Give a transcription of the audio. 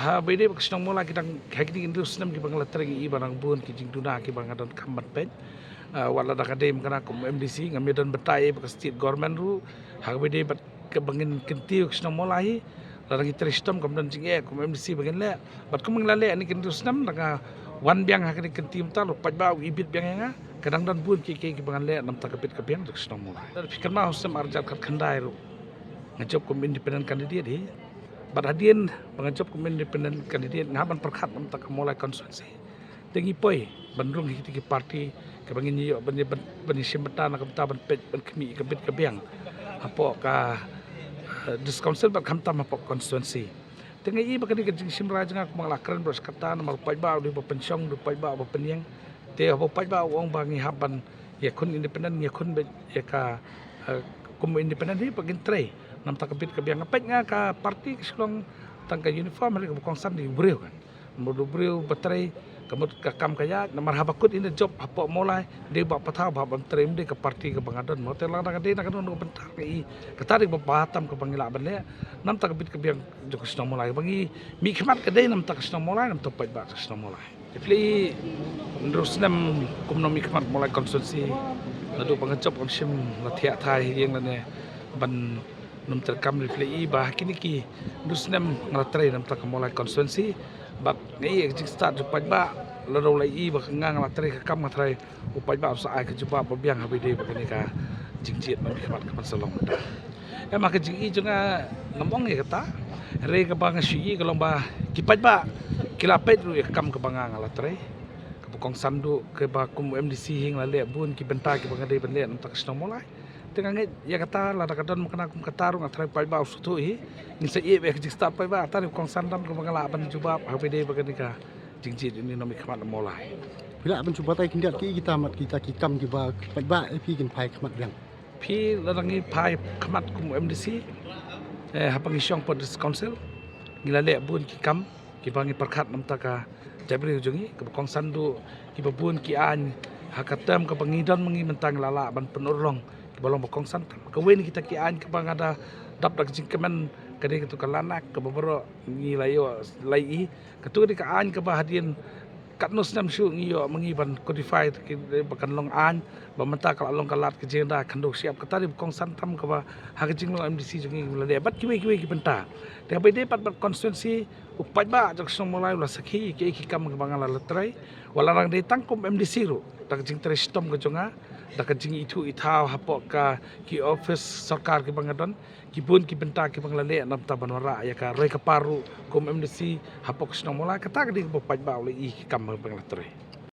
ha bede ba kisnong mula kitang hekdi indus nam ki bangla treng I barang bun ki jing tuna ki bangadon kambat pen wala da kadem kana kum MDC ngamedon betai ba state government ru ha bede bat ke bangin kentiu kisnong mula hi larang itristom kemudian jing kum MDC bagin le bat kum nglale ani kindus nam daga wan biang ha kini kentim ta lu paj ba ibit biang nga kadang dan bun ki bangan le nam ta kapit kapiang kisnong mula dar fikir ma hosem arjat kat khandai ru ngajop kum independent candidate hi Badadien pengajap kum independent candidate ngaban perkat nam tak mulai konstitusi. Tengi poi bandrung hiti parti ke bangin yo bani simbata nak ta ban pet ban kemi ke bit ke biang. Apo ka discouncil ba kam tam apo konstitusi. Tengi I bakani ke jing simra jang ak manglakran bros kata nam pai ba di pensiong du pai ba penyeng. Te apo pai ba wong bangi haban ya kun independent ya kun ya ka kum independent ni pagin tray nam tak kapit kabiang ngapet nga ka parti kesulong tangka uniform hari kabukong san di brio kan modu brio batrai kamut ka kam kaya namar habakut in the job hapo mulai de ba patha ba bam trim de ka parti ka bangadon mo te lang de na kanon bentar kai katarik ba batam ka pangila banle nam tak kapit kabiang jokusno mulai bangi mi khmat ka de nam tak kesno mulai nam topat ba kesno mulai ifli terus nam kumno mi khmat mulai konstitusi ladu pangajop om sim lathia thai yang lane ban num terkam reflei bah kini ki dusnem ngatrai nam tak mulai konstitusi bak ngai ek start upaj ba lado lai ba ngang ngatrai ka kam ngatrai upaj ba sa ai ka juba ba biang habide ba kini ka jingjiet nam khmat ka salong da ema ka jingi junga ngomong ya kata re ka bang shi ka lomba kipaj ba kilapet ru kam ka bangang ngatrai ka bukong sandu ke ba kum MDC hing la le bun ki benta ki bangadai ban le nam tak sno mulai tengah ya kata lada kadon makna kum katarung atrai pai ba usutu hi ni se ye be jista pai ba atari kong sandam ko mangala ban jubab habide bagani ka jingjit ini nomi khmat molai bila ban jubab tai kindat ki kita mat kita ki kam ki ba pai ba pi kin pai khmat yang phi ladangi pai khmat kum MDC hapang isyong pod council ngilale bun ki kam ki bangi perkhat nam taka jabri jungi ke kong sandu ki babun ki an hakatam ke pangidon mengi mentang lala ban penurong balong bokong santam kawen kita kian ke bang ada dap dak jingkemen kade ketu kalanak ke bebero ngilayo lai ketu di kaan ke bahadien katnus nam syu ngiyo mengiban codified ke bakan long an bamenta kala long kalat ke jenda kandok siap kata di bokong santam ke ba ha ke jinglong MDC jungi ngulade bat kiwe ki benta de bede pat konstitusi upaj ba jak song mulai ulah sakhi ke kam ke bangala letrai walarang de tangkum MDC ru dak jing trestom ke jonga dak jing itu itau hapok ka ki office sarkar ki bangadon ki bun ki benta ki banglale nam ta banwara ya ka rei ka paru kum MDC hapok sno mulai kata di upaj ba uli ki kam bangla tre